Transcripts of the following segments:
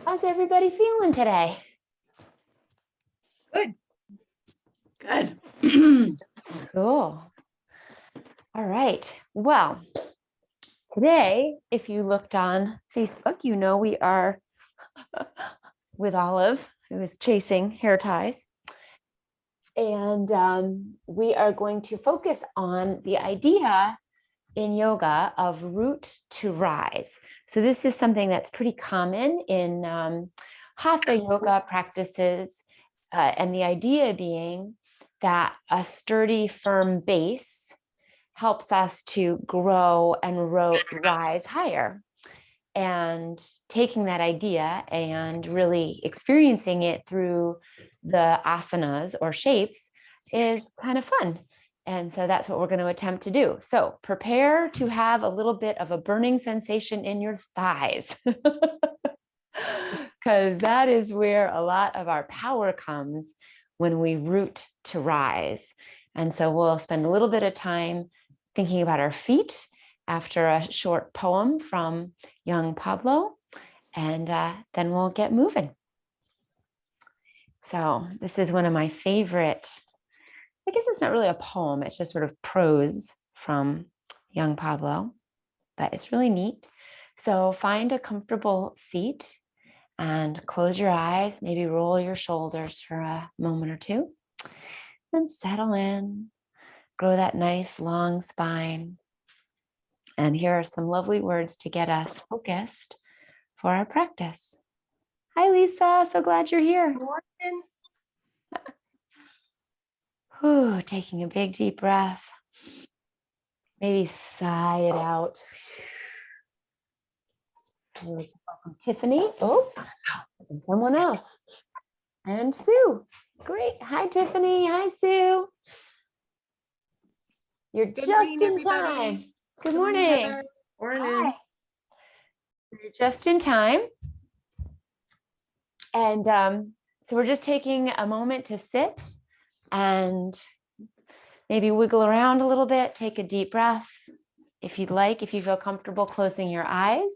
How's everybody feeling today? Good. Good. Cool. All right. Well, today, if you looked on Facebook, you know we are with Olive, who is chasing hair ties. And we are going to focus on the idea in yoga of root to rise. So this is something that's pretty common in hatha yoga practices. And the idea being that a sturdy, firm base helps us to grow and rise higher. And taking that idea and really experiencing it through the asanas or shapes is kind of fun. And so that's what we're going to attempt to do. So prepare to have a little bit of a burning sensation in your thighs, because that is where a lot of our power comes when we root to rise. And so we'll spend a little bit of time thinking about our feet after a short poem from young Pablo, and then we'll get moving. So this is one of my favorite, I guess it's not really a poem, it's just sort of prose from young Pablo, but it's really neat. So find a comfortable seat and close your eyes, maybe roll your shoulders for a moment or two, and settle in, grow that nice long spine. And here are some lovely words to get us focused for our practice. Hi, Lisa. So glad you're here. Whew, taking a big deep breath. Maybe sigh it out. Welcome, Tiffany. Oh, and someone else. And Sue. Great. Hi, Tiffany. Hi, Sue. You're just in time. Good morning. Morning. Hi. You're just in time. And so we're just taking a moment to sit and maybe wiggle around a little bit, take a deep breath. If you'd like, if you feel comfortable closing your eyes.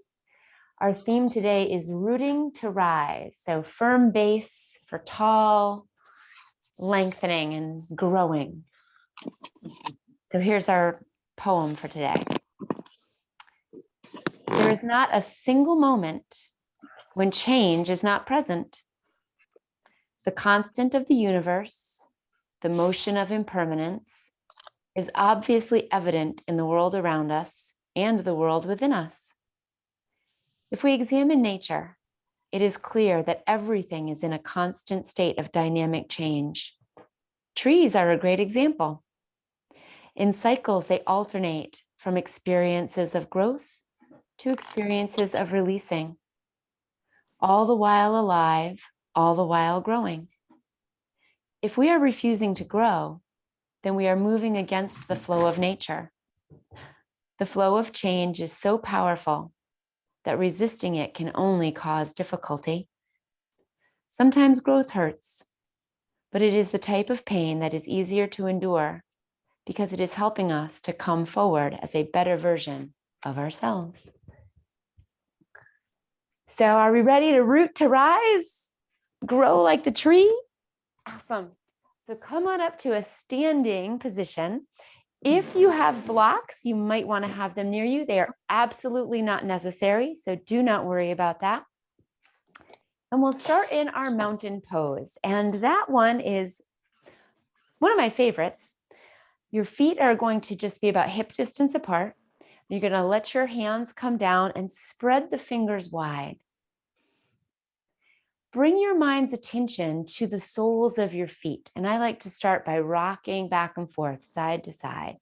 Our theme today is rooting to rise. So firm base for tall, lengthening and growing. So here's our poem for today. There is not a single moment when change is not present. The constant of the universe, the motion of impermanence, is obviously evident in the world around us and the world within us. If we examine nature, it is clear that everything is in a constant state of dynamic change. Trees are a great example. In cycles, they alternate from experiences of growth to experiences of releasing, all the while alive, all the while growing. If we are refusing to grow, then we are moving against the flow of nature. The flow of change is so powerful that resisting it can only cause difficulty. Sometimes growth hurts, but it is the type of pain that is easier to endure because it is helping us to come forward as a better version of ourselves. So are we ready to root to rise? Grow like the tree? Awesome. So come on up to a standing position. If you have blocks, you might want to have them near you. They are absolutely not necessary, so do not worry about that. And we'll start in our mountain pose. And that one is one of my favorites. Your feet are going to just be about hip distance apart. You're going to let your hands come down and spread the fingers wide. Bring your mind's attention to the soles of your feet. And I like to start by rocking back and forth, side to side,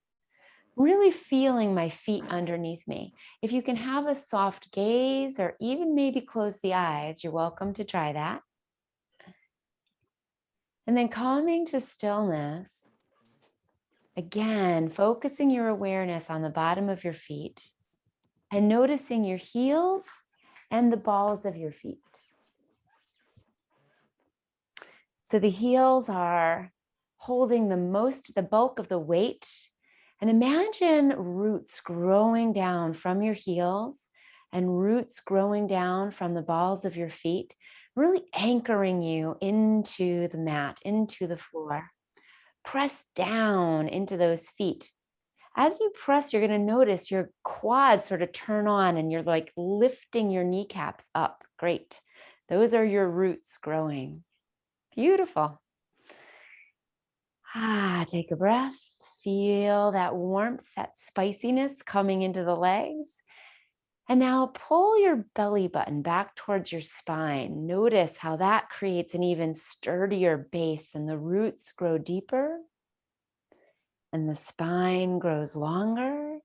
really feeling my feet underneath me. If you can have a soft gaze or even maybe close the eyes, you're welcome to try that. And then coming to stillness. Again, focusing your awareness on the bottom of your feet and noticing your heels and the balls of your feet. So the heels are holding the bulk of the weight. And imagine roots growing down from your heels and roots growing down from the balls of your feet, really anchoring you into the mat, into the floor. Press down into those feet. As you press, you're going to notice your quads sort of turn on and you're like lifting your kneecaps up. Great. Those are your roots growing. Beautiful. Take a breath. Feel that warmth, that spiciness coming into the legs. And now pull your belly button back towards your spine. Notice how that creates an even sturdier base and the roots grow deeper and the spine grows longer.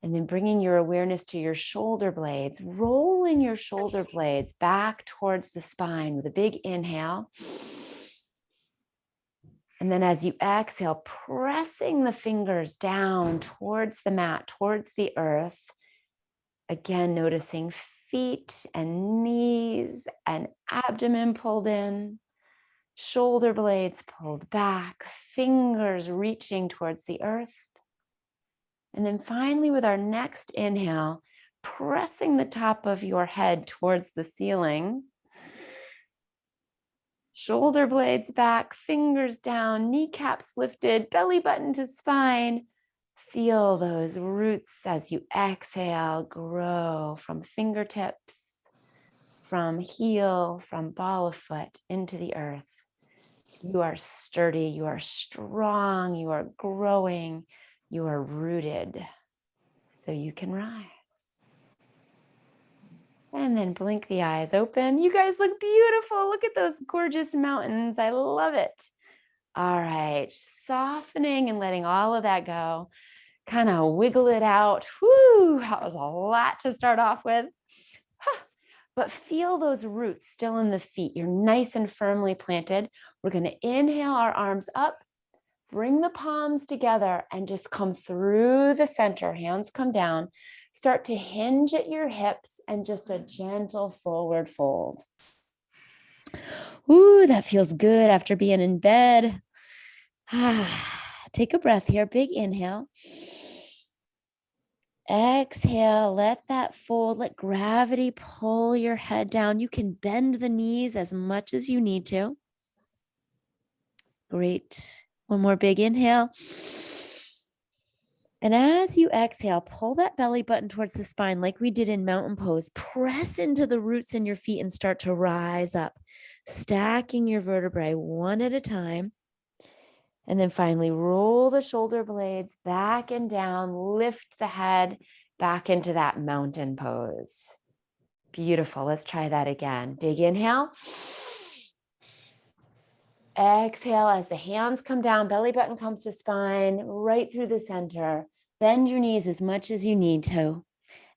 And then bringing your awareness to your shoulder blades, rolling your shoulder blades back towards the spine with a big inhale. And then as you exhale, pressing the fingers down towards the mat, towards the earth. Again, noticing feet and knees and abdomen pulled in, shoulder blades pulled back, fingers reaching towards the earth. And then finally, with our next inhale, pressing the top of your head towards the ceiling. Shoulder blades back, fingers down, kneecaps lifted, belly button to spine. Feel those roots as you exhale grow from fingertips, from heel, from ball of foot into the earth. You are sturdy, you are strong, you are growing, you are rooted, so you can rise. And then blink the eyes open. You guys look beautiful. Look at those gorgeous mountains. I love it. All right, softening and letting all of that go. Kind of wiggle it out. Whoo, that was a lot to start off with. But feel those roots still in the feet. You're nice and firmly planted. We're going to inhale our arms up, bring the palms together and just come through the center. Hands come down. Start to hinge at your hips and just a gentle forward fold. Ooh, that feels good after being in bed. Take a breath here. Big inhale. Exhale, let that fold, let gravity pull your head down. You can bend the knees as much as you need to. Great. One more big inhale. And as you exhale, pull that belly button towards the spine like we did in mountain pose. Press into the roots in your feet and start to rise up, stacking your vertebrae one at a time. And then finally, roll the shoulder blades back and down, lift the head back into that mountain pose. Beautiful. Let's try that again. Big inhale. Exhale as the hands come down, belly button comes to spine, right through the center. Bend your knees as much as you need to,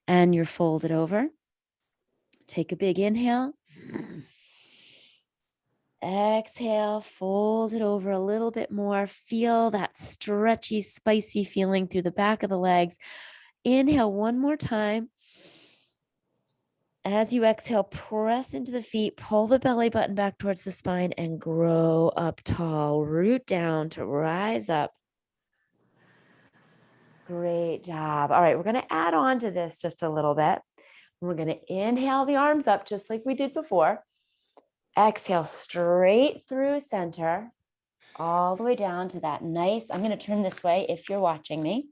and you're folded over. Take a big inhale. Exhale, fold it over a little bit more. Feel that stretchy, spicy feeling through the back of the legs. Inhale one more time. As you exhale, press into the feet, pull the belly button back towards the spine and grow up tall. Root down to rise up. Great job. All right, we're going to add on to this just a little bit. We're going to inhale the arms up just like we did before. Exhale straight through center, all the way down to that nice, I'm going to turn this way if you're watching me.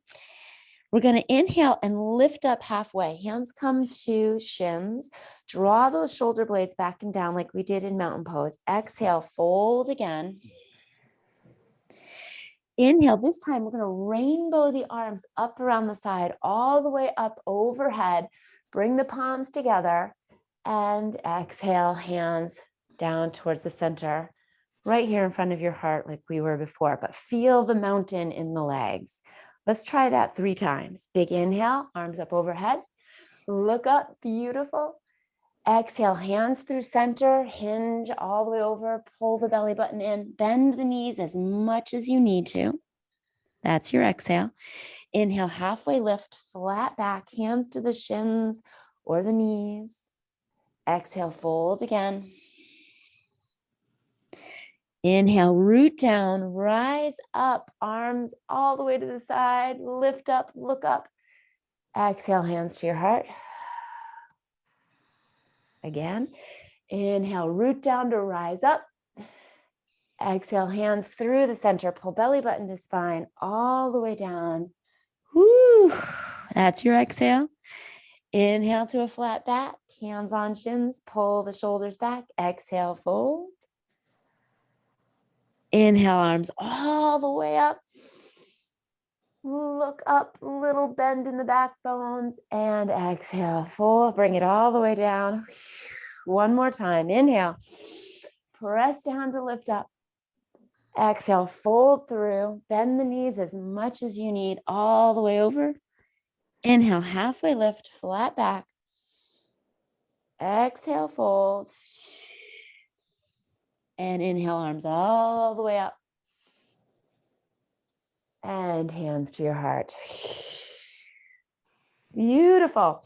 We're going to inhale and lift up halfway. Hands come to shins. Draw those shoulder blades back and down like we did in mountain pose. Exhale, fold again. Inhale, this time we're going to rainbow the arms up around the side, all the way up overhead. Bring the palms together and exhale, hands down towards the center, right here in front of your heart like we were before, but feel the mountain in the legs. Let's try that 3 times. Big inhale, arms up overhead. Look up, beautiful. Exhale, hands through center, hinge all the way over, pull the belly button in, bend the knees as much as you need to. That's your exhale. Inhale, halfway lift, flat back, hands to the shins or the knees. Exhale, fold again. Inhale, root down, rise up, arms all the way to the side, lift up, look up. Exhale, hands to your heart. Again, inhale, root down to rise up. Exhale, hands through the center, pull belly button to spine, all the way down. Woo! That's your exhale. Inhale to a flat back, hands on shins, pull the shoulders back. Exhale, fold. Inhale, arms all the way up. Look up, little bend in the backbones, and exhale, fold. Bring it all the way down. One more time. Inhale, press down to lift up. Exhale, fold through, bend the knees as much as you need, all the way over. Inhale, halfway lift, flat back. Exhale, fold. And inhale, arms all the way up. And hands to your heart. Beautiful.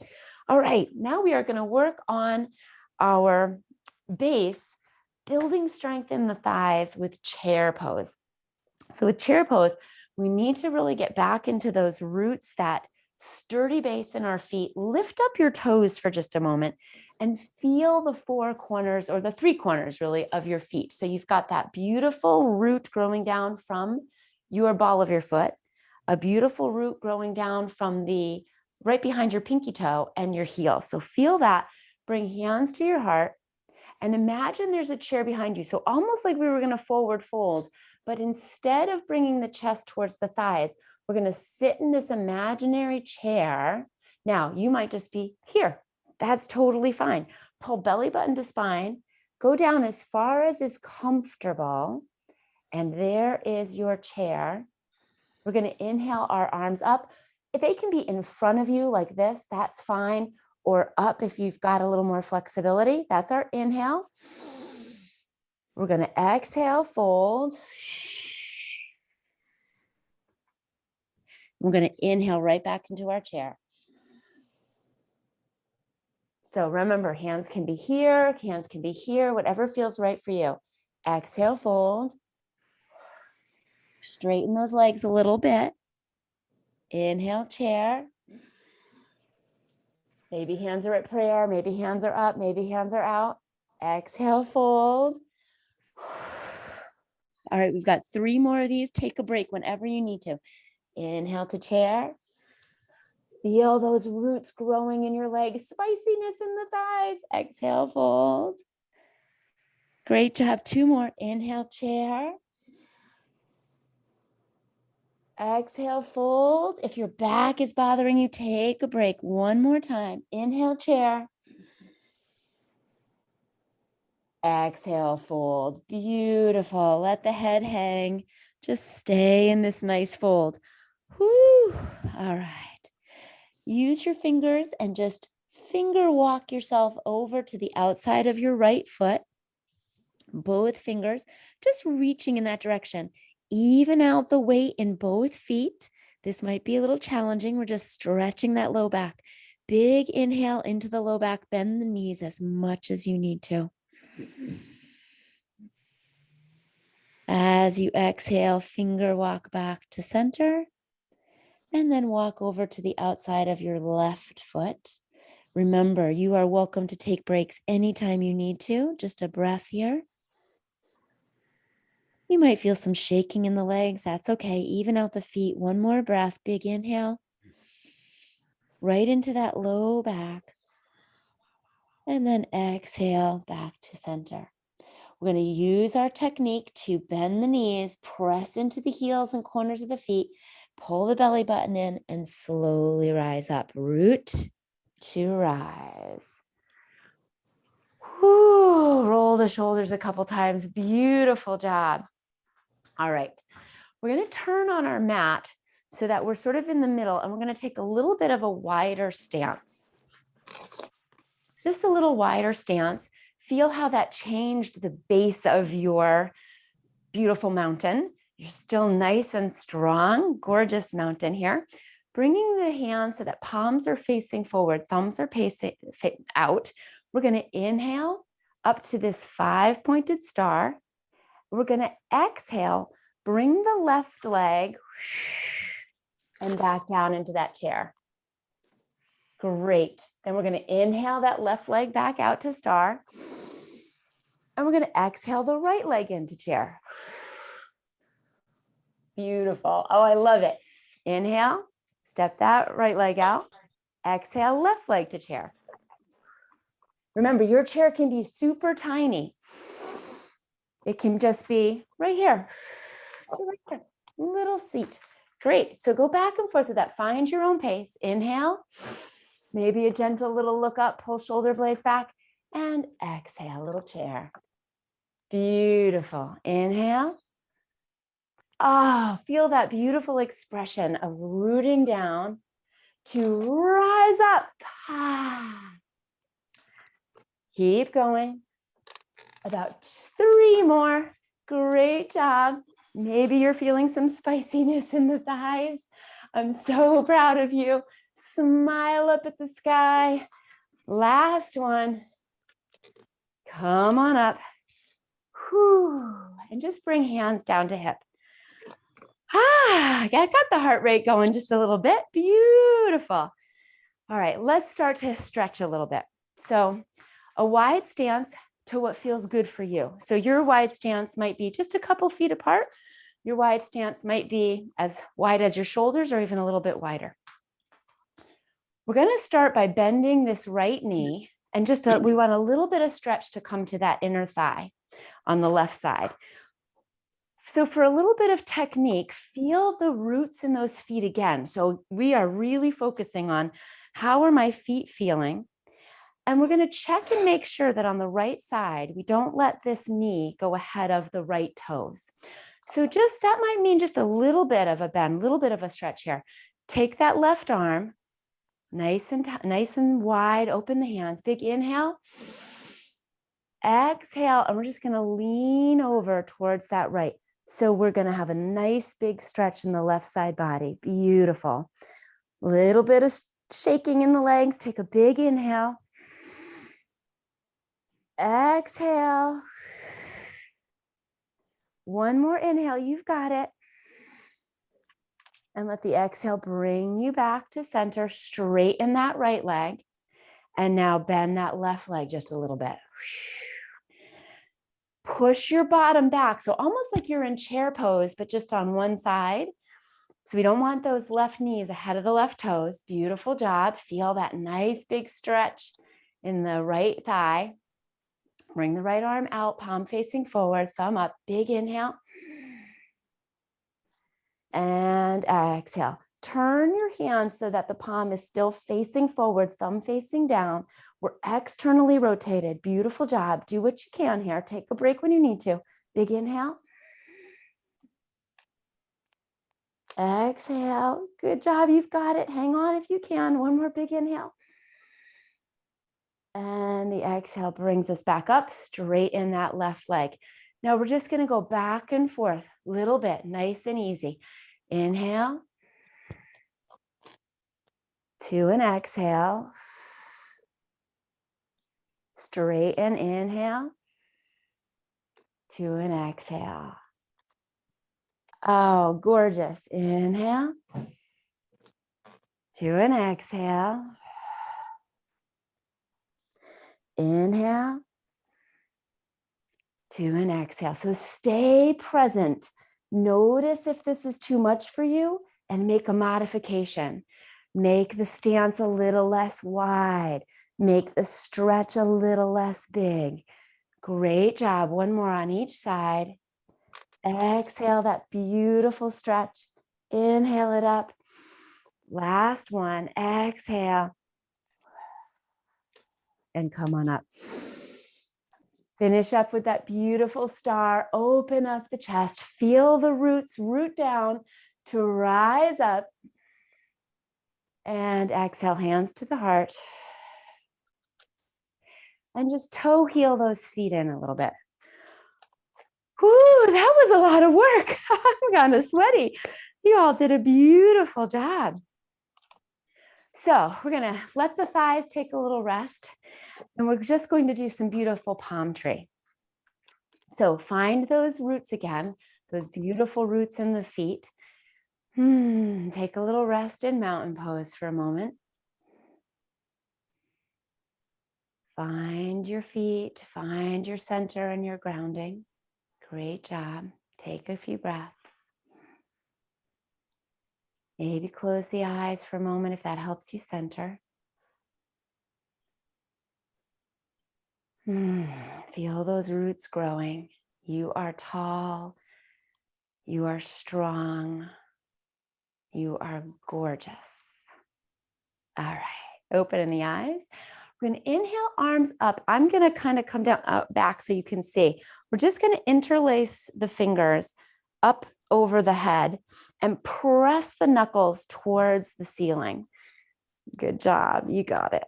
All right, now we are going to work on our base, building strength in the thighs with chair pose. So with chair pose, we need to really get back into those roots, that sturdy base in our feet. Lift up your toes for just a moment and feel the four corners, or the three corners really, of your feet. So you've got that beautiful root growing down from your ball of your foot, a beautiful root growing down from the right behind your pinky toe and your heel. So feel that. Bring hands to your heart and imagine there's a chair behind you. So almost like we were going to forward fold, but instead of bringing the chest towards the thighs, we're going to sit in this imaginary chair. Now, you might just be here. That's totally fine. Pull belly button to spine, go down as far as is comfortable, and there is your chair. We're going to inhale our arms up. If they can be in front of you like this, that's fine. Or up if you've got a little more flexibility. That's our inhale. We're going to exhale, fold. We're going to inhale right back into our chair. So remember, hands can be here, whatever feels right for you. Exhale, fold. Straighten those legs a little bit. Inhale, chair. Maybe hands are at prayer, maybe hands are up, maybe hands are out. Exhale, fold. All right, we've got 3 more of these. Take a break whenever you need to. Inhale to chair. Feel those roots growing in your legs, spiciness in the thighs. Exhale, fold. Great to have 2 more. Inhale, chair. Exhale, fold. If your back is bothering you, take a break. 1 more time. Inhale, chair. Exhale, fold. Beautiful. Let the head hang. Just stay in this nice fold. Whew. All right. Use your fingers and just finger walk yourself over to the outside of your right foot. Both fingers just reaching in that direction. Even out the weight in both feet. This might be a little challenging. We're just stretching that low back. Big inhale into the low back. Bend the knees as much as you need to. As you exhale, finger walk back to center. And then walk over to the outside of your left foot. Remember, you are welcome to take breaks anytime you need to. Just a breath here. You might feel some shaking in the legs. That's okay. Even out the feet. 1 more breath. Big inhale. Right into that low back. And then exhale back to center. We're going to use our technique to bend the knees, press into the heels and corners of the feet, pull the belly button in, and slowly rise up. Root to rise. Whew, roll the shoulders a couple times. Beautiful job. All right. We're going to turn on our mat so that we're sort of in the middle, and we're going to take a little bit of a wider stance. Just a little wider stance. Feel how that changed the base of your beautiful mountain. You're still nice and strong, gorgeous mountain here. Bringing the hands so that palms are facing forward, thumbs are facing out. We're going to inhale up to this 5-pointed star. We're going to exhale, bring the left leg and back down into that chair. Great. Then we're going to inhale that left leg back out to star. And we're going to exhale the right leg into chair. Beautiful. Oh, I love it. Inhale, step that right leg out. Exhale, left leg to chair. Remember, your chair can be super tiny. It can just be right here. Right here. Little seat. Great. So go back and forth with that. Find your own pace. Inhale. Maybe a gentle little look up, pull shoulder blades back, and exhale, little chair. Beautiful. Inhale. Feel that beautiful expression of rooting down to rise up. Keep going. About 3 more. Great job. Maybe you're feeling some spiciness in the thighs. I'm so proud of you. Smile up at the sky. Last one. Come on up. Whew. And just bring hands down to hip. I got the heart rate going just a little bit. Beautiful. All right, let's start to stretch a little bit. So a wide stance to what feels good for you. So your wide stance might be just a couple feet apart. Your wide stance might be as wide as your shoulders or even a little bit wider. We're going to start by bending this right knee, and we want a little bit of stretch to come to that inner thigh on the left side. So for a little bit of technique, feel the roots in those feet again. So we are really focusing on how are my feet feeling? And we're going to check and make sure that on the right side, we don't let this knee go ahead of the right toes. So that might mean just a little bit of a bend, a little bit of a stretch here. Take that left arm, nice and wide, open the hands, big inhale. Exhale, and we're just going to lean over towards that right. So we're going to have a nice big stretch in the left side body. Beautiful. Little bit of shaking in the legs. Take a big inhale. Exhale. One more inhale. You've got it. And let the exhale bring you back to center. Straighten that right leg. And now bend that left leg just a little bit. Push your bottom back. So almost like you're in chair pose, but just on one side. So we don't want those left knees ahead of the left toes. Beautiful job. Feel that nice big stretch in the right thigh. Bring the right arm out, palm facing forward, thumb up, big inhale. And exhale. Turn your hand so that the palm is still facing forward, thumb facing down. We're externally rotated. Beautiful job. Do what you can here. Take a break when you need to. Big inhale. Exhale. Good job. You've got it. Hang on if you can. One more big inhale. And the exhale brings us back up, straighten that left leg. Now we're just going to go back and forth a little bit, nice and easy. Inhale. 2 and exhale. Straighten, inhale. 2 and exhale. Oh, gorgeous. Inhale. 2 and exhale. Inhale. 2 and exhale. So stay present. Notice if this is too much for you and make a modification. Make the stance a little less wide. Make the stretch a little less big. Great job. One more on each side. Exhale that beautiful stretch. Inhale it up. Last one. Exhale. And come on up. Finish up with that beautiful star. Open up the chest. Feel the roots root down to rise up. And exhale, hands to the heart. And just toe heel those feet in a little bit. Whew, that was a lot of work. I'm kind of sweaty. You all did a beautiful job. So we're going to let the thighs take a little rest. And we're just going to do some beautiful palm tree. So find those roots again, those beautiful roots in the feet. Take a little rest in mountain pose for a moment. Find your feet, find your center and your grounding. Great job. Take a few breaths. Maybe close the eyes for a moment if that helps you center. Feel those roots growing. You are tall. You are strong. You are gorgeous. All right, open the eyes. We're going to inhale, arms up. I'm going to kind of come down back so you can see. We're just going to interlace the fingers up over the head and press the knuckles towards the ceiling. Good job. You got it.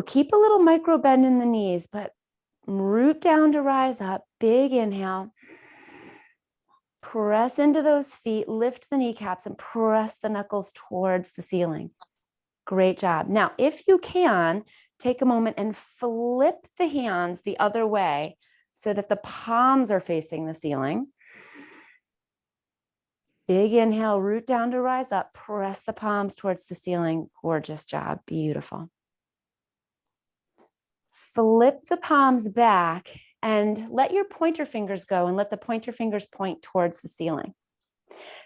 Keep a little micro bend in the knees, but root down to rise up. Big inhale. Press into those feet, lift the kneecaps, and press the knuckles towards the ceiling. Great job. Now, if you can, take a moment and flip the hands the other way so that the palms are facing the ceiling. Big inhale, root down to rise up, press the palms towards the ceiling. Gorgeous job. Beautiful. Flip the palms back and let your pointer fingers go and let the pointer fingers point towards the ceiling.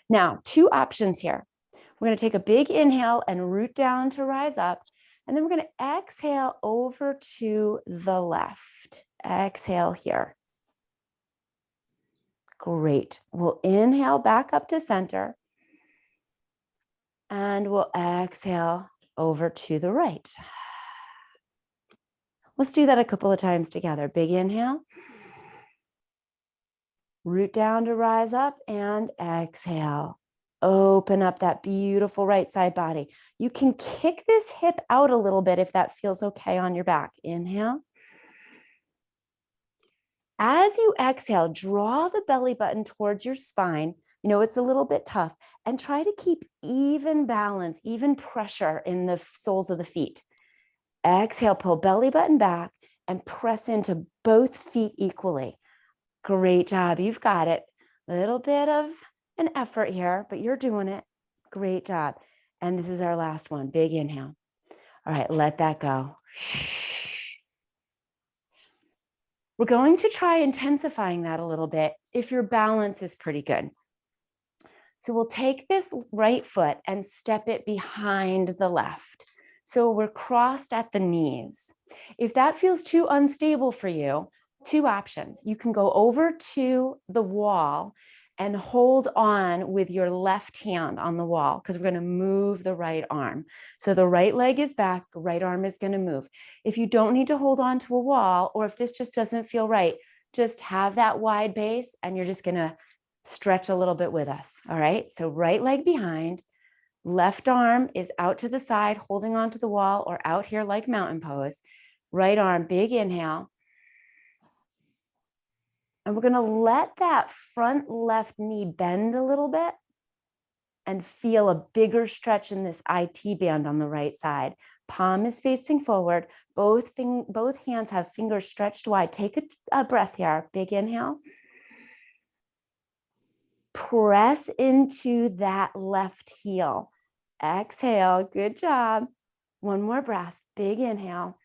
Now, two options here. We're going to take a big inhale and root down to rise up. And then we're going to exhale over to the left. Exhale here. Great. We'll inhale back up to center. And we'll exhale over to the right. Let's do that a couple of times together. Big inhale. Root down to rise up and exhale. Open up that beautiful right side body. You can kick this hip out a little bit if that feels okay on your back. Inhale. As you exhale, draw the belly button towards your spine. You know, it's a little bit tough. And try to keep even balance, even pressure in the soles of the feet. Exhale, pull belly button back and press into both feet equally. Great job. You've got it. A little bit of an effort here, but you're doing it. Great job. And this is our last one. Big inhale. All right, let that go. We're going to try intensifying that a little bit if your balance is pretty good. So we'll take this right foot and step it behind the left. So we're crossed at the knees. If that feels too unstable for you, two options. You can go over to the wall and hold on with your left hand on the wall because we're going to move the right arm. So the right leg is back, right arm is going to move. If you don't need to hold on to a wall, or if this just doesn't feel right, just have that wide base and you're just going to stretch a little bit with us. All right. So right leg behind, left arm is out to the side, holding onto the wall or out here like mountain pose. Right arm, big inhale. And we're going to let that front left knee bend a little bit and feel a bigger stretch in this IT band on the right side. Palm is facing forward. Both hands have fingers stretched wide. Take a breath here. Big inhale. Press into that left heel. Exhale. Good job. One more breath. Big inhale.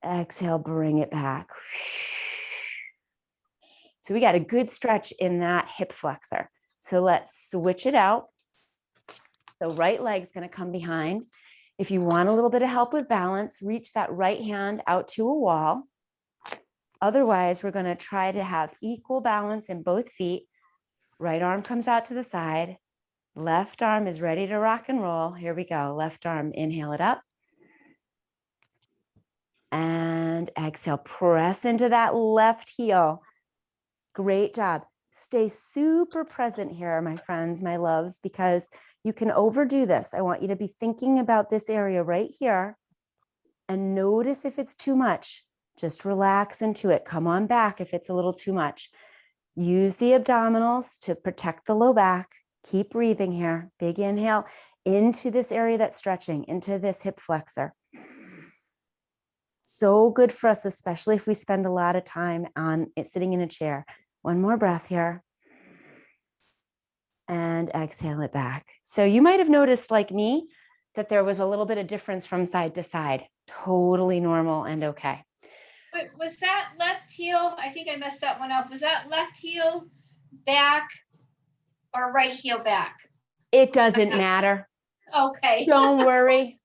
Exhale, bring it back. So we got a good stretch in that hip flexor. So let's switch it out. The right leg's going to come behind. If you want a little bit of help with balance, reach that right hand out to a wall. Otherwise, we're going to try to have equal balance in both feet. Right arm comes out to the side. Left arm is ready to rock and roll. Here we go. Left arm, inhale it up. And exhale, press into that left heel. Great job. Stay super present here, my friends, my loves, because you can overdo this. I want you to be thinking about this area right here and notice if it's too much. Just relax into it. Come on back if it's a little too much. Use the abdominals to protect the low back. Keep breathing here. Big inhale into this area that's stretching, into this hip flexor. So good for us, especially if we spend a lot of time on it sitting in a chair. One more breath here. And exhale it back. So you might have noticed, like me, that there was a little bit of difference from side to side. Totally normal and okay. But was that left heel? I think I messed that one up. Was that left heel back or right heel back? It doesn't matter. Okay. Don't worry.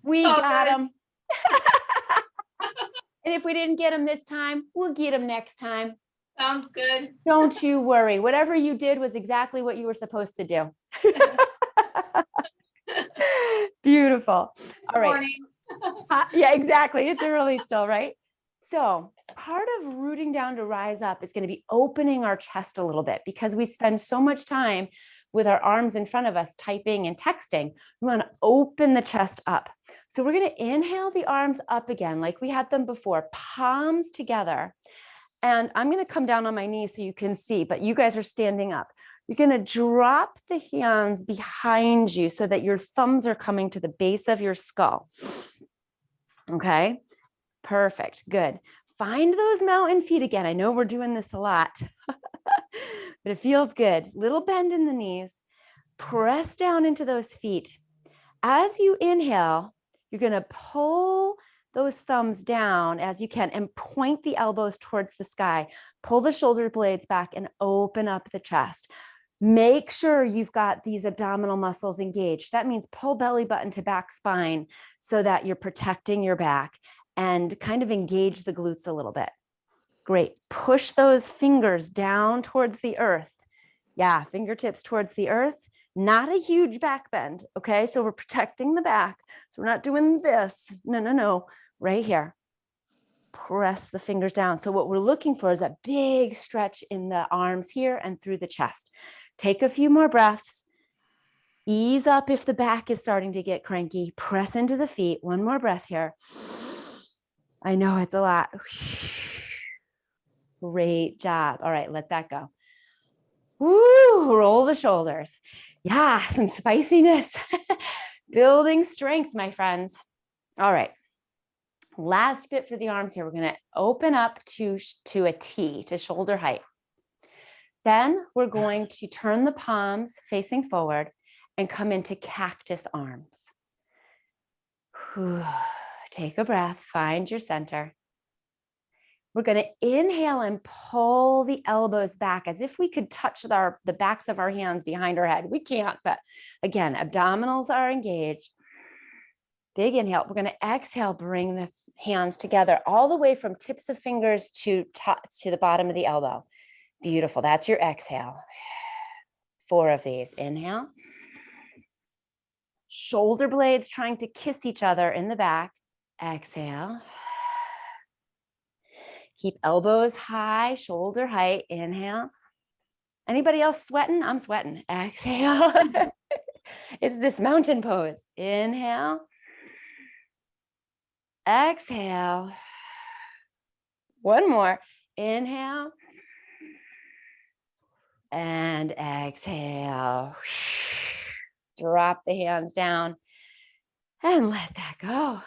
We Oh, got good. them. And if we didn't get them this time, we'll get them next time. Sounds good. Don't you worry. Whatever you did was exactly what you were supposed to do. Beautiful. All right. Morning. Yeah, exactly. It's early still, right? So part of rooting down to rise up is going to be opening our chest a little bit, because we spend so much time with our arms in front of us typing and texting. We want to open the chest up. So we're going to inhale the arms up again, like we had them before, palms together. And I'm going to come down on my knees so you can see, but you guys are standing up. You're going to drop the hands behind you so that your thumbs are coming to the base of your skull. Okay, perfect. Good. Find those mountain feet again. I know we're doing this a lot, but it feels good. Little bend in the knees. Press down into those feet. As you inhale, you're going to pull those thumbs down as you can and point the elbows towards the sky. Pull the shoulder blades back and open up the chest. Make sure you've got these abdominal muscles engaged. That means pull belly button to back spine so that you're protecting your back, and kind of engage the glutes a little bit. Great. Push those fingers down towards the earth. Yeah, fingertips towards the earth. Not a huge back bend, okay? So we're protecting the back. So we're not doing this. No. Right here. Press the fingers down. So what we're looking for is a big stretch in the arms here and through the chest. Take a few more breaths. Ease up if the back is starting to get cranky. Press into the feet. One more breath here. I know it's a lot. Great job. All right, let that go. Woo, roll the shoulders. Yeah, some spiciness. Building strength, my friends. All right. Last bit for the arms here. We're going to open up to a T, to shoulder height. Then we're going to turn the palms facing forward and come into cactus arms. Whew. Take a breath, find your center. We're going to inhale and pull the elbows back as if we could touch the backs of our hands behind our head. We can't, but again, abdominals are engaged. Big inhale. We're going to exhale, bring the hands together all the way from tips of fingers to the bottom of the elbow. Beautiful. That's your exhale. 4 of these. Inhale. Shoulder blades trying to kiss each other in the back. Exhale. Keep elbows high, shoulder height. Inhale. Anybody else sweating? I'm sweating. Exhale. It's this mountain pose. Inhale. Exhale. One more. Inhale. And exhale. Drop the hands down and let that go.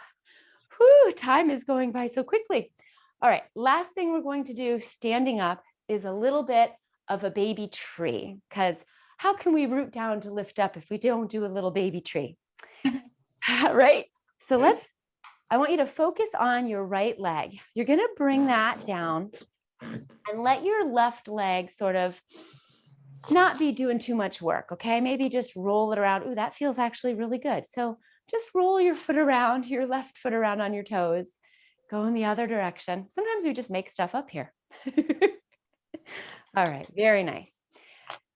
Whew, time is going by so quickly. All right, last thing we're going to do standing up is a little bit of a baby tree, because how can we root down to lift up if we don't do a little baby tree? Right? So I want you to focus on your right leg. You're going to bring that down and let your left leg sort of not be doing too much work, okay? Maybe just roll it around. Ooh, that feels actually really good. So just roll your foot around, your left foot around on your toes. Go in the other direction. Sometimes we just make stuff up here. All right, very nice.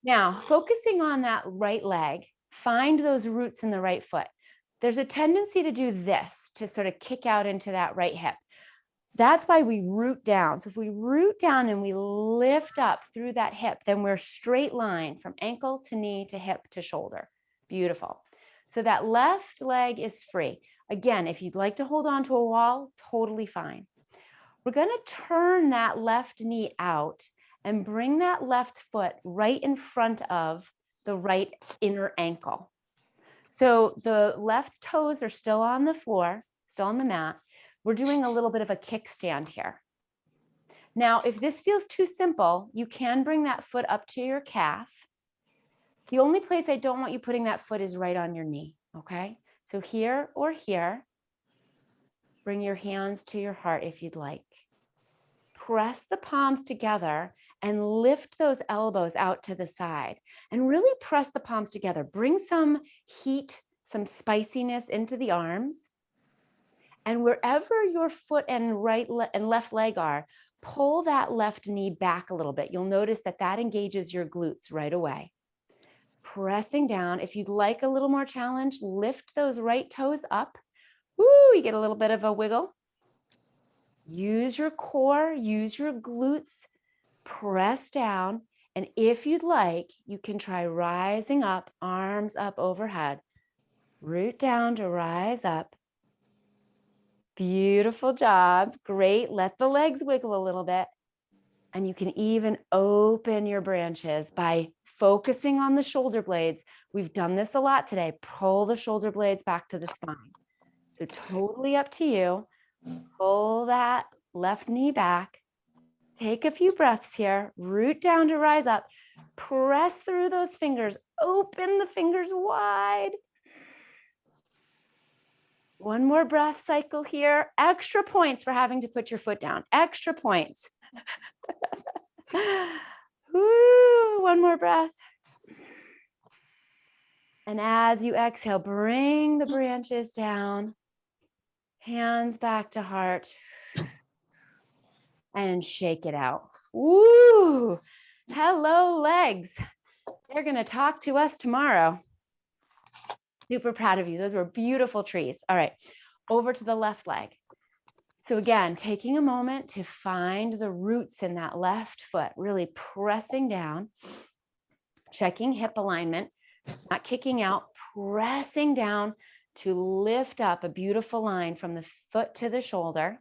Now, focusing on that right leg, find those roots in the right foot. There's a tendency to do this, to sort of kick out into that right hip. That's why we root down. So if we root down and we lift up through that hip, then we're straight line from ankle to knee to hip to shoulder. Beautiful. So that left leg is free. Again, if you'd like to hold on to a wall, totally fine. We're going to turn that left knee out and bring that left foot right in front of the right inner ankle. So the left toes are still on the floor, still on the mat. We're doing a little bit of a kickstand here. Now, if this feels too simple, you can bring that foot up to your calf. The only place I don't want you putting that foot is right on your knee, okay? So here or here, bring your hands to your heart if you'd like. Press the palms together and lift those elbows out to the side and really press the palms together. Bring some heat, some spiciness into the arms. And wherever your foot and left leg are, pull that left knee back a little bit. You'll notice that that engages your glutes right away. Pressing down. If you'd like a little more challenge, lift those right toes up. Woo, you get a little bit of a wiggle. Use your core, use your glutes, press down. And if you'd like, you can try rising up, arms up overhead. Root down to rise up. Beautiful job. Great. Let the legs wiggle a little bit. And you can even open your branches by focusing on the shoulder blades. We've done this a lot today. Pull the shoulder blades back to the spine. So totally up to you. Pull that left knee back. Take a few breaths here. Root down to rise up. Press through those fingers. Open the fingers wide. One more breath cycle here. Extra points for having to put your foot down. Extra points. Woo, one more breath. And as you exhale, bring the branches down. Hands back to heart. And shake it out. Woo! Hello, legs. They're going to talk to us tomorrow. Super proud of you. Those were beautiful trees. All right, over to the left leg. So again, taking a moment to find the roots in that left foot, really pressing down, checking hip alignment, not kicking out, pressing down to lift up a beautiful line from the foot to the shoulder,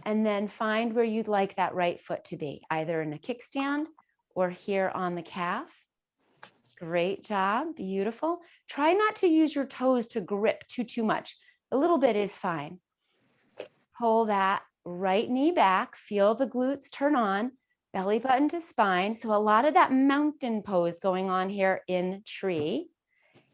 and then find where you'd like that right foot to be, either in a kickstand or here on the calf. Great job, beautiful. Try not to use your toes to grip too much. A little bit is fine. Pull that right knee back, feel the glutes turn on, belly button to spine. So a lot of that mountain pose going on here in tree.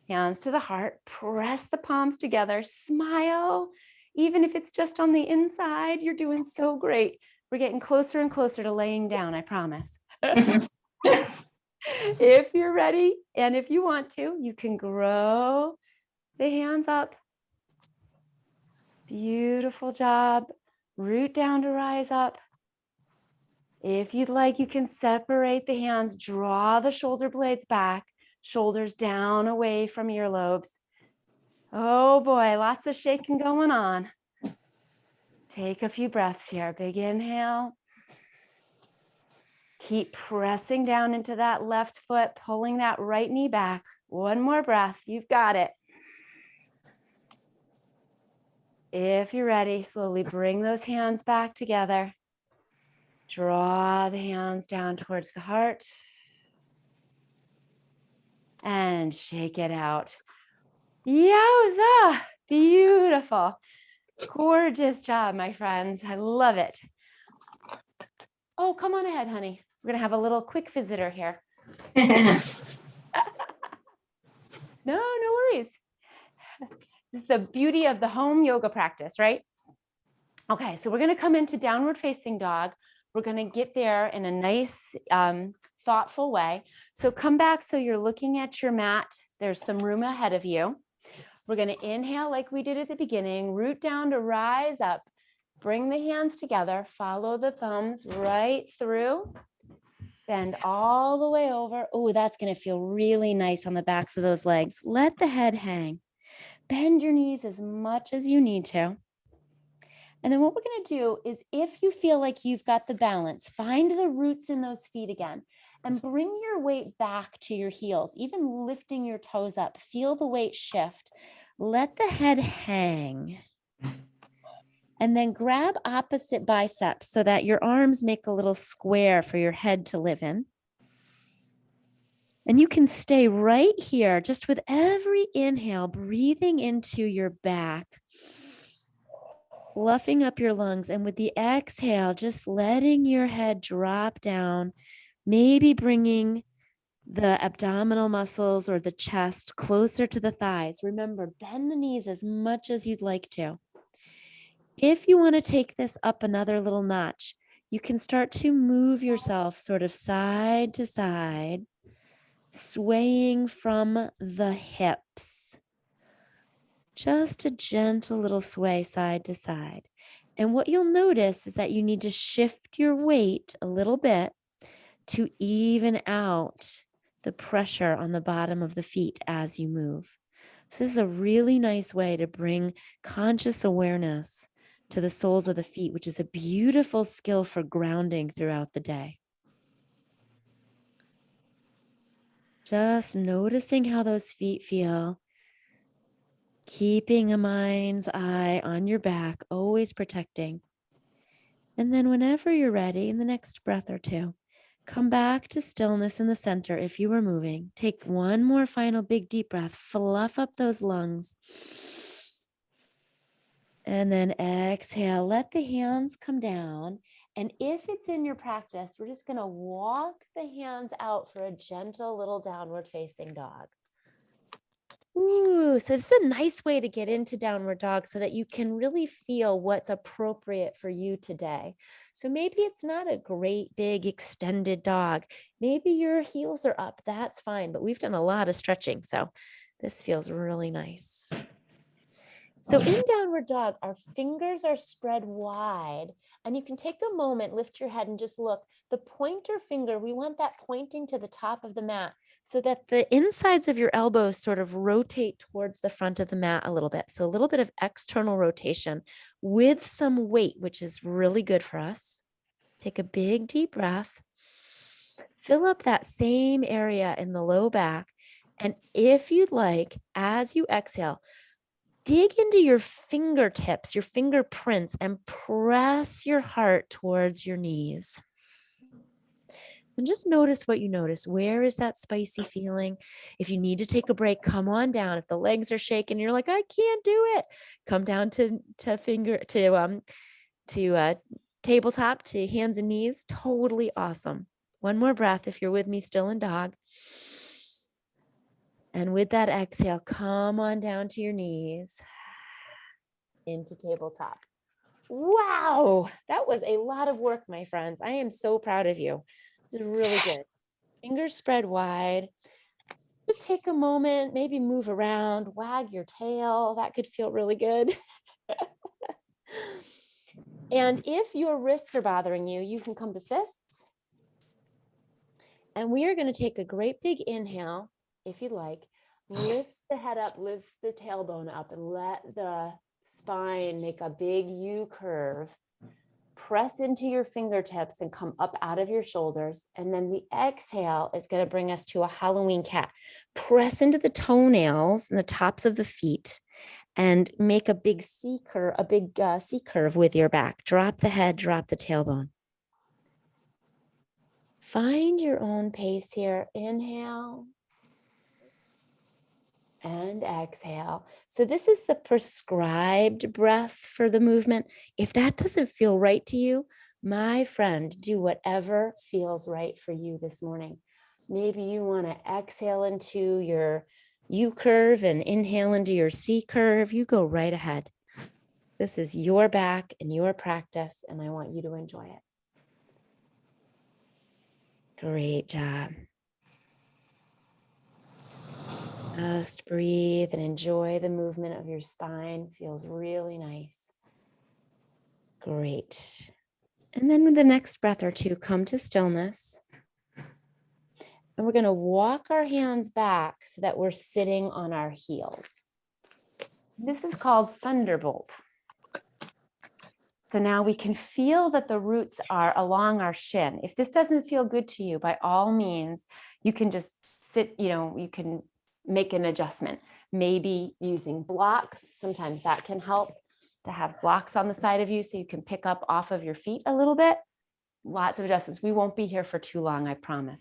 Hands to the heart, press the palms together, smile. Even if it's just on the inside, you're doing so great. We're getting closer and closer to laying down, I promise. If you're ready, and if you want to, you can grow the hands up. Beautiful job. Root down to rise up. If you'd like, you can separate the hands, draw the shoulder blades back, shoulders down away from earlobes. Oh boy, lots of shaking going on. Take a few breaths here. Big inhale. Keep pressing down into that left foot, pulling that right knee back. One more breath. You've got it. If you're ready, slowly bring those hands back together. Draw the hands down towards the heart. And shake it out. Yowza! Beautiful. Gorgeous job, my friends. I love it. Oh, come on ahead, honey. We're going to have a little quick visitor here. No worries. This is the beauty of the home yoga practice, right? Okay, so we're going to come into downward facing dog. We're going to get there in a nice, thoughtful way. So come back so you're looking at your mat. There's some room ahead of you. We're going to inhale like we did at the beginning, root down to rise up. Bring the hands together, follow the thumbs right through, bend all the way over. Oh, that's going to feel really nice on the backs of those legs. Let the head hang. Bend your knees as much as you need to. And then what we're going to do is, if you feel like you've got the balance, find the roots in those feet again and bring your weight back to your heels, even lifting your toes up. Feel the weight shift. Let the head hang. And then grab opposite biceps so that your arms make a little square for your head to live in. And you can stay right here, just with every inhale, breathing into your back, fluffing up your lungs. And with the exhale, just letting your head drop down, maybe bringing the abdominal muscles or the chest closer to the thighs. Remember, bend the knees as much as you'd like to. If you want to take this up another little notch, you can start to move yourself sort of side to side, swaying from the hips. Just a gentle little sway side to side. And what you'll notice is that you need to shift your weight a little bit to even out the pressure on the bottom of the feet as you move. So this is a really nice way to bring conscious awareness to the soles of the feet, which is a beautiful skill for grounding throughout the day. Just noticing how those feet feel, keeping a mind's eye on your back, always protecting. And then whenever you're ready, in the next breath or two, come back to stillness in the center if you were moving. Take one more final big deep breath, fluff up those lungs. And then exhale, let the hands come down. And if it's in your practice, we're just going to walk the hands out for a gentle little downward facing dog. Ooh, so it's a nice way to get into downward dog so that you can really feel what's appropriate for you today. So maybe it's not a great big extended dog. Maybe your heels are up. That's fine. But we've done a lot of stretching. So this feels really nice. So in downward dog, our fingers are spread wide, and you can take a moment, lift your head and just look. The pointer finger, we want that pointing to the top of the mat so that the insides of your elbows sort of rotate towards the front of the mat a little bit. So a little bit of external rotation with some weight, which is really good for us. Take a big deep breath. Fill up that same area in the low back. And if you'd like, as you exhale, dig into your fingertips, your fingerprints, and press your heart towards your knees. And just notice what you notice. Where is that spicy feeling? If you need to take a break, come on down. If the legs are shaking, you're like, I can't do it. Come down to tabletop, to hands and knees. Totally awesome. One more breath if you're with me still in dog. And with that exhale, come on down to your knees into tabletop. Wow, that was a lot of work, my friends. I am so proud of you. This is really good. Fingers spread wide. Just take a moment, maybe move around, wag your tail. That could feel really good. And if your wrists are bothering you, you can come to fists. And we are going to take a great big inhale, if you like. Lift the head up, lift the tailbone up, and let the spine make a big U curve. Press into your fingertips and come up out of your shoulders. And then the exhale is going to bring us to a Halloween cat. Press into the toenails and the tops of the feet and make a big C curve with your back. Drop the head, drop the tailbone. Find your own pace here. Inhale and exhale. So this is the prescribed breath for the movement. If that doesn't feel right to you, my friend, do whatever feels right for you this morning. Maybe you want to exhale into your U curve and inhale into your C curve. You go right ahead. This is your back and your practice, and I want you to enjoy it. Great job. Just breathe and enjoy the movement of your spine. Feels really nice. Great. And then with the next breath or two, come to stillness. And we're going to walk our hands back so that we're sitting on our heels. This is called Thunderbolt. So now we can feel that the roots are along our shin. If this doesn't feel good to you, by all means, you can just sit, you can make an adjustment. Maybe using blocks. Sometimes that can help to have blocks on the side of you so you can pick up off of your feet a little bit. Lots of adjustments. We won't be here for too long, I promise.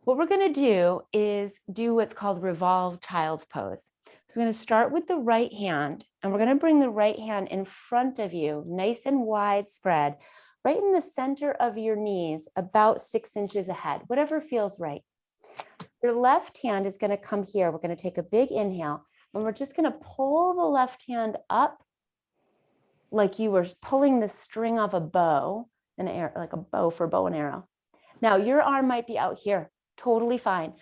What we're going to do is do what's called revolved child's pose. So we're going to start with the right hand, and we're going to bring the right hand in front of you, nice and wide spread, right in the center of your knees, about 6 inches ahead, whatever feels right. Your left hand is going to come here. We're going to take a big inhale, and we're just going to pull the left hand up like you were pulling the string off a bow, like a bow for bow and arrow. Now your arm might be out here, totally fine.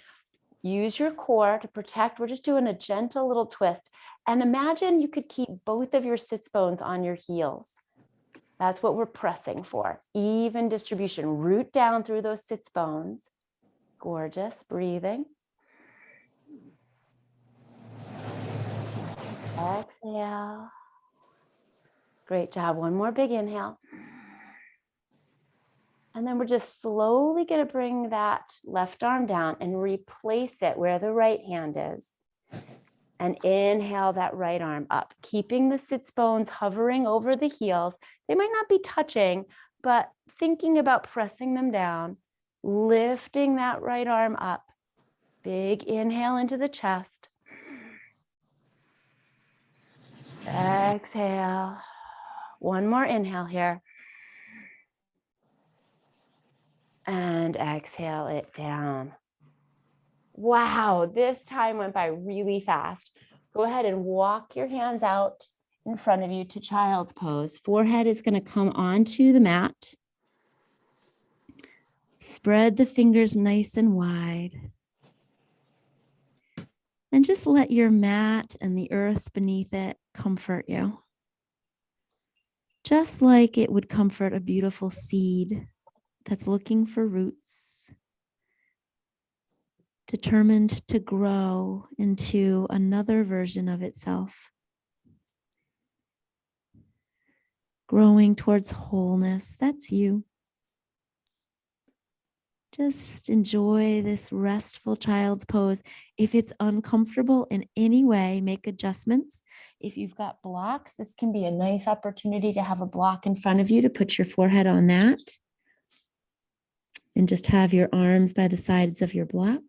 Use your core to protect. We're just doing a gentle little twist. And imagine you could keep both of your sits bones on your heels. That's what we're pressing for. Even distribution. Root down through those sits bones. Gorgeous. Breathing. Exhale. Great job. One more big inhale. And then we're just slowly going to bring that left arm down and replace it where the right hand is. And inhale that right arm up, keeping the sits bones hovering over the heels. They might not be touching, but thinking about pressing them down, lifting that right arm up. Big inhale into the chest. Exhale. One more inhale here. And exhale it down. Wow, this time went by really fast. Go ahead and walk your hands out in front of you to child's pose. Forehead is going to come onto the mat. Spread the fingers nice and wide. And just let your mat and the earth beneath it comfort you. Just like it would comfort a beautiful seed that's looking for roots, determined to grow into another version of itself, growing towards wholeness. That's you. Just enjoy this restful child's pose. If it's uncomfortable in any way, make adjustments. If you've got blocks, this can be a nice opportunity to have a block in front of you to put your forehead on that. And just have your arms by the sides of your block.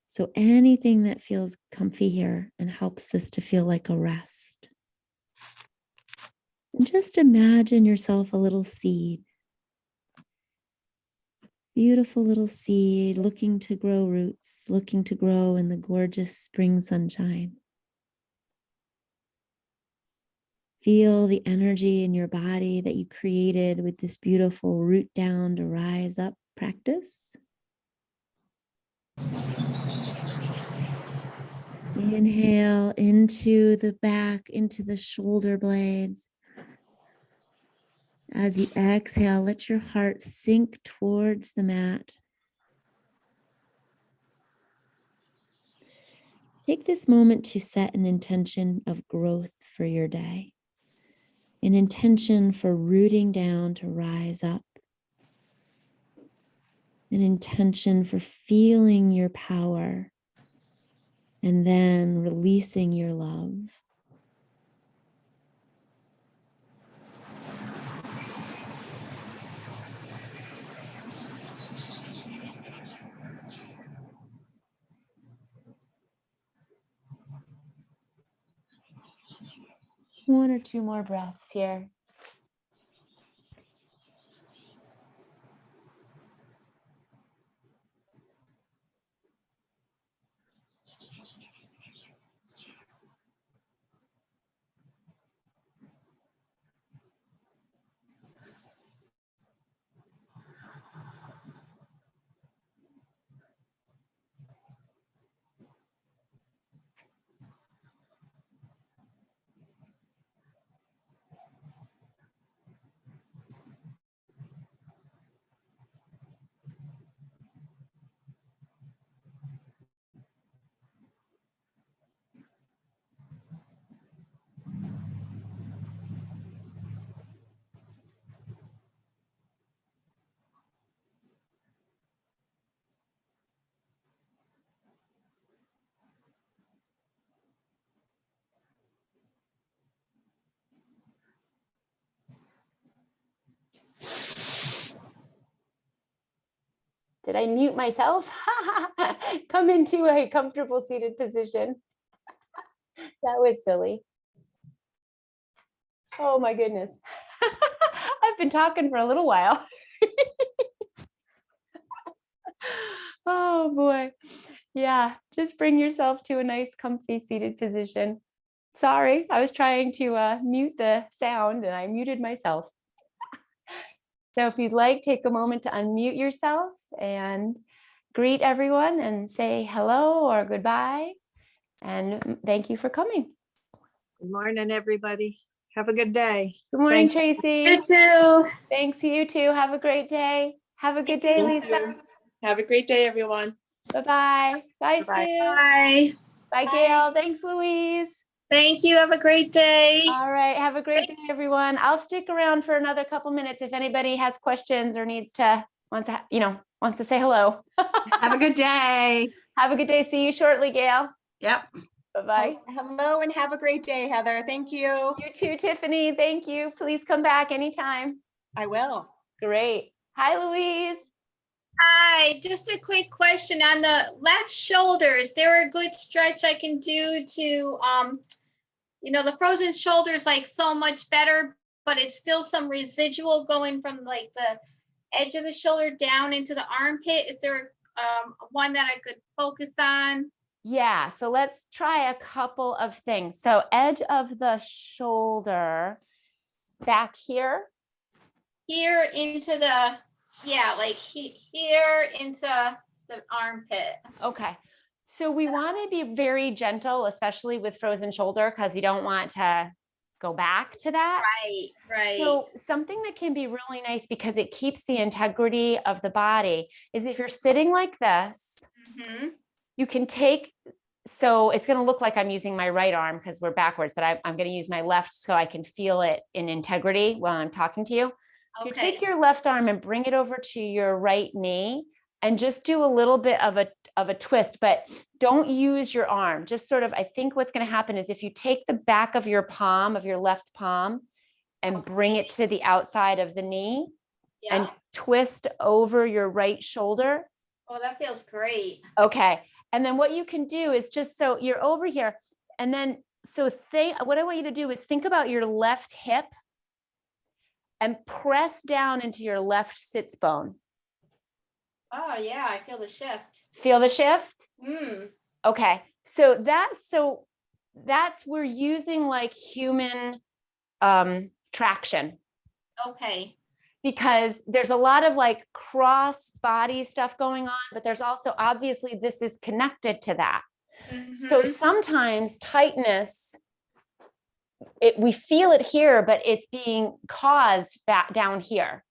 So anything that feels comfy here and helps this to feel like a rest. And just imagine yourself a little seed. Beautiful little seed looking to grow roots, looking to grow in the gorgeous spring sunshine. Feel the energy in your body that you created with this beautiful root down to rise up practice. Inhale into the back, into the shoulder blades. As you exhale, let your heart sink towards the mat. Take this moment to set an intention of growth for your day. An intention for rooting down to rise up. An intention for feeling your power and then releasing your love. One or two more breaths here. Did I mute myself? Come into a comfortable seated position. That was silly. Oh my goodness. I've been talking for a little while. Oh boy. Yeah, just bring yourself to a nice comfy seated position. Sorry, I was trying to mute the sound and I muted myself. So if you'd like, take a moment to unmute yourself and greet everyone and say hello or goodbye. And thank you for coming. Good morning, everybody. Have a good day. Good morning, Thanks. Tracy. You too. Thanks, you too. Have a great day. Have a good day, You Lisa. too. Have a great day, everyone. Bye-bye. Bye, Bye-bye. Sue. Bye. Bye, Gail. Thanks, Louise. Thank you. Have a great day. All right. Have a great day, everyone. I'll stick around for another couple minutes if anybody has questions or wants to say hello. Have a good day. Have a good day. See you shortly, Gail. Yep. Bye-bye. Hello and have a great day, Heather. Thank you. You too, Tiffany. Thank you. Please come back anytime. I will. Great. Hi, Louise. Hi, just a quick question on the left shoulder. Is there a good stretch I can do to, the frozen shoulder is like so much better, but it's still some residual going from like the edge of the shoulder down into the armpit. Is there one that I could focus on? Yeah, so let's try a couple of things. So edge of the shoulder back here. Here into the, here into the armpit. Okay. So we want to be very gentle, especially with frozen shoulder, because you don't want to go back to that. Right. So something that can be really nice because it keeps the integrity of the body is if you're sitting like this, Mhm. you can take, so it's going to look like I'm using my right arm because we're backwards, but I'm going to use my left so I can feel it in integrity while I'm talking to you. So you Okay. take your left arm and bring it over to your right knee and just do a little bit of a twist, but don't use your arm. Just sort of, I think what's going to happen is if you take the back of your palm, of your left palm, and bring it to the outside of the knee and Yeah. twist over your right shoulder. Oh, that feels great. Okay. And then what you can do is just, so you're over here and then, what I want you to do is think about your left hip and press down into your left sits bone. Oh yeah, I feel the shift. Feel the shift? Okay. So we're using like human traction Okay. because there's a lot of like cross body stuff going on, but there's also obviously this is connected to that. So Mhm. sometimes tightness, we feel it here, but it's being caused back down here.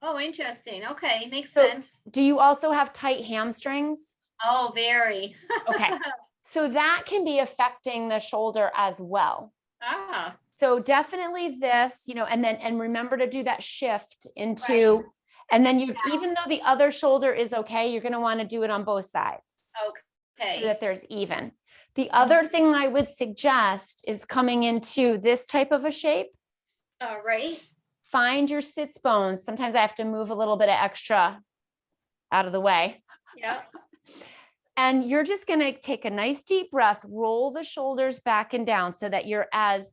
Oh, interesting. Okay, makes So- sense. Do you also have tight hamstrings? Oh, very. Okay. So that can be affecting the shoulder as well. Ah, So definitely this, and remember to do that shift into, and then even though the other shoulder is okay, you're going to want to do it on both sides so okay. that there's even. The other thing I would suggest is coming into this type of a shape. All right. Find your sits bones. Sometimes I have to move a little bit of extra out of the way. Yeah. And you're just going to take a nice deep breath, roll the shoulders back and down so that you're as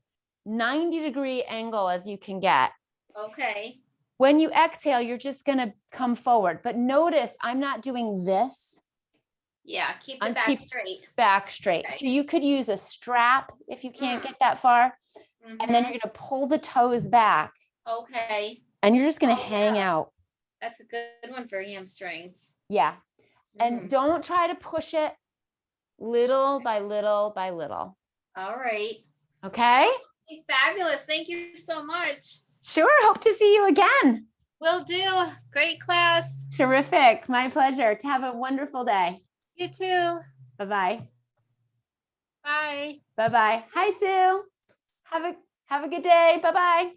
90-degree angle as you can get. Okay. When you exhale, you're just going to come forward. But notice I'm not doing this. Yeah, keep the I'm back straight. Back straight. Okay. So you could use a strap if you can't get that far. And then Mhm. you're going to pull the toes back Okay, and you're just going to Oh, hang yeah. out. that's a good one for hamstrings. Yeah. And Mm. don't try to push it little by little by little. All right. Okay? Fabulous. Thank you so much. Sure. Hope to see you again. Will do. Great class. Terrific. My pleasure. To have a wonderful day. You too. Bye-bye. Bye. Bye-bye. Hi, Sue. Have a good day. Bye-bye.